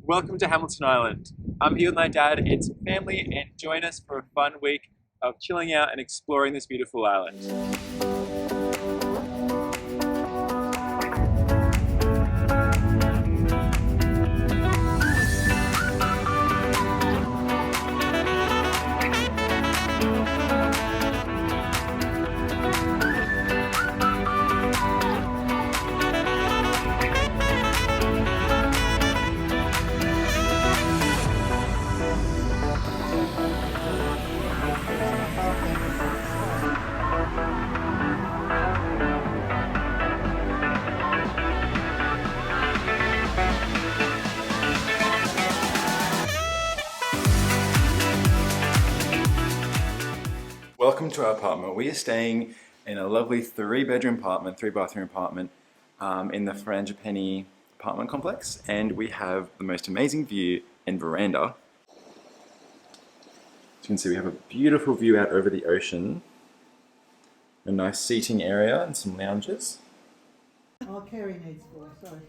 Welcome to Hamilton Island. I'm here with my dad and some family, and join us for a fun week of chilling out and exploring this beautiful island. Welcome to our apartment. We are staying in a lovely three-bathroom apartment in the Frangipani apartment complex, and we have the most amazing view and veranda. As you can see, we have a beautiful view out over the ocean, a nice seating area and some lounges. Oh, Kerry needs four. Sorry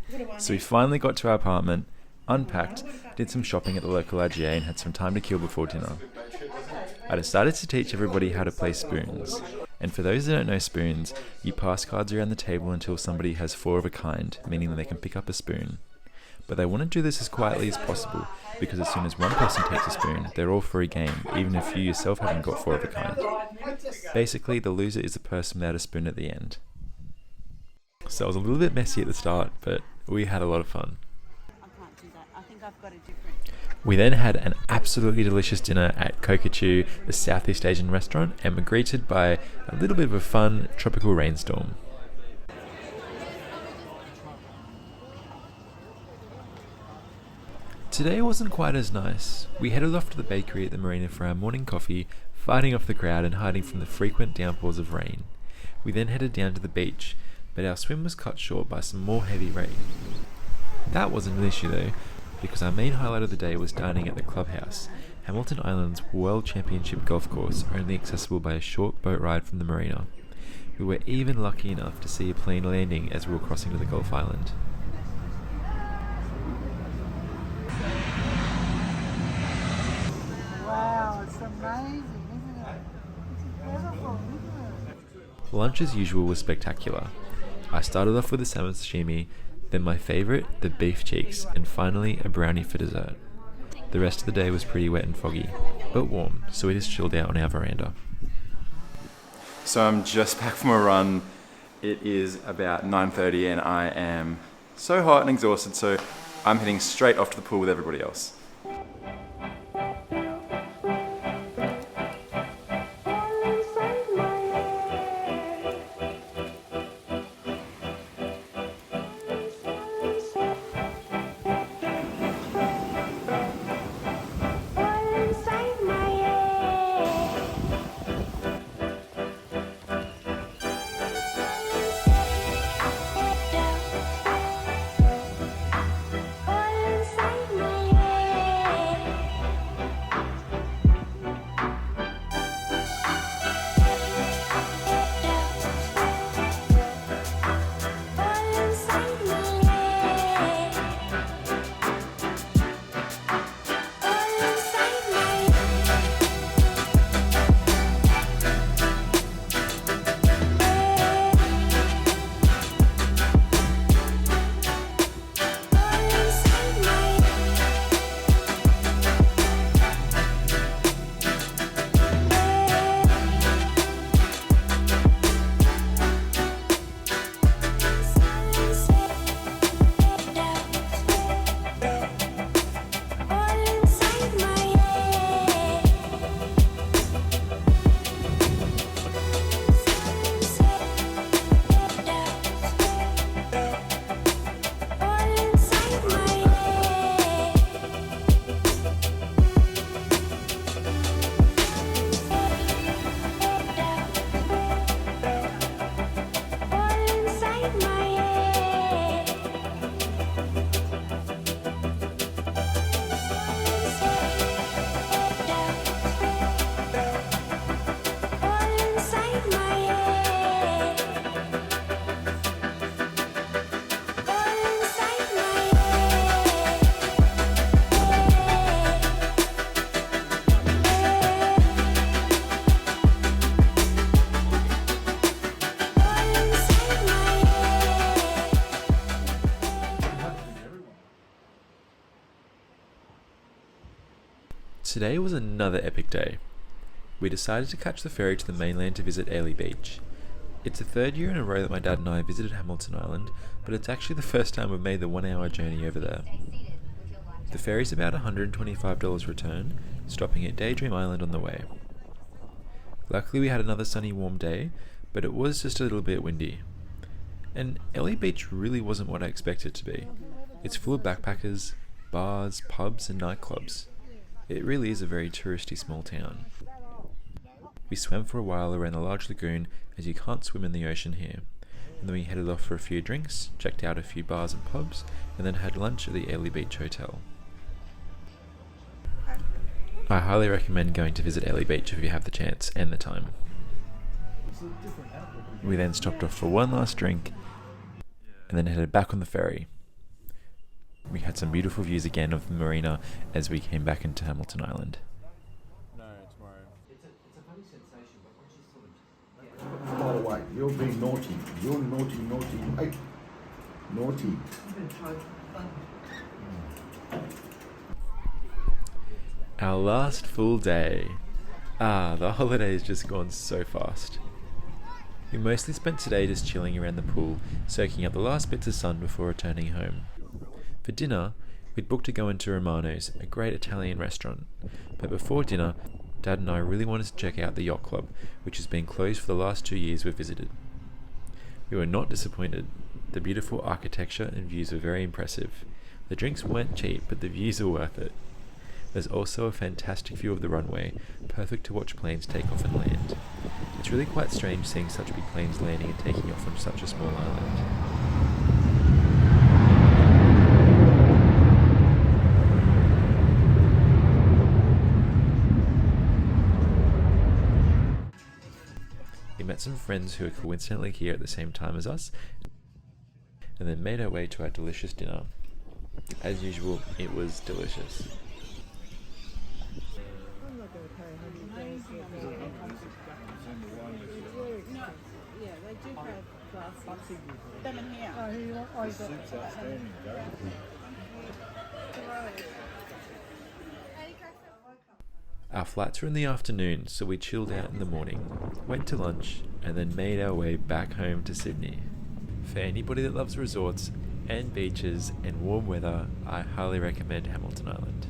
for So we finally got to our apartment, unpacked, did some shopping at the local IGA and had some time to kill before dinner. I decided to teach everybody how to play spoons. And for those that don't know spoons, you pass cards around the table until somebody has four of a kind, meaning that they can pick up a spoon. But they want to do this as quietly as possible, because as soon as one person takes a spoon, they're all for a game, even if you yourself haven't got four of a kind. Basically, the loser is the person without a spoon at the end. So it was a little bit messy at the start, but we had a lot of fun. I can't do that. I think I've got a different. We then had an absolutely delicious dinner at Kokachoo, the Southeast Asian restaurant, and were greeted by a little bit of a fun tropical rainstorm. Today wasn't quite as nice. We headed off to the bakery at the marina for our morning coffee, fighting off the crowd and hiding from the frequent downpours of rain. We then headed down to the beach, but our swim was cut short by some more heavy rain. That wasn't an issue though, because our main highlight of the day was dining at the Clubhouse, Hamilton Island's World Championship golf course, only accessible by a short boat ride from the marina. We were even lucky enough to see a plane landing as we were crossing to the Gulf Island. Wow, it's amazing, isn't it? It's incredible, isn't it? Lunch as usual was spectacular. I started off with a salmon sashimi, then my favourite, the beef cheeks, and finally a brownie for dessert. The rest of the day was pretty wet and foggy, but warm, so we just chilled out on our veranda. So I'm just back from a run. It is about 9:30 and I am so hot and exhausted, so I'm heading straight off to the pool with everybody else. Today was another epic day. We decided to catch the ferry to the mainland to visit Catseye Beach. It's the third year in a row that my dad and I visited Hamilton Island, but it's actually the first time we've made the 1 hour journey over there. The ferry's about $125 return, stopping at Daydream Island on the way. Luckily we had another sunny warm day, but it was just a little bit windy. And Catseye Beach really wasn't what I expected it to be. It's full of backpackers, bars, pubs and nightclubs. It really is a very touristy small town. We swam for a while around the large lagoon, as you can't swim in the ocean here, and then we headed off for a few drinks, checked out a few bars and pubs, and then had lunch at the Catseye Beach Hotel. I highly recommend going to visit Catseye Beach if you have the chance and the time. We then stopped off for one last drink, and then headed back on the ferry. We had some beautiful views again of the marina as we came back into Hamilton Island. By the way, you're being naughty. You're naughty. Hey, naughty. Our last full day. The holiday has just gone so fast. We mostly spent today just chilling around the pool, soaking up the last bits of sun before returning home. For dinner, we'd booked to go into Romano's, a great Italian restaurant. But before dinner, Dad and I really wanted to check out the yacht club, which has been closed for the last 2 years we've visited. We were not disappointed. The beautiful architecture and views were very impressive. The drinks weren't cheap, but the views are worth it. There's also a fantastic view of the runway, perfect to watch planes take off and land. It's really quite strange seeing such big planes landing and taking off on such a small island. We met some friends who were coincidentally here at the same time as us, and then made our way to our delicious dinner. As usual, it was delicious. Yeah, they do have glasses. Them in here. Our flights were in the afternoon, so we chilled out in the morning, went to lunch, and then made our way back home to Sydney. For anybody that loves resorts and beaches and warm weather, I highly recommend Hamilton Island.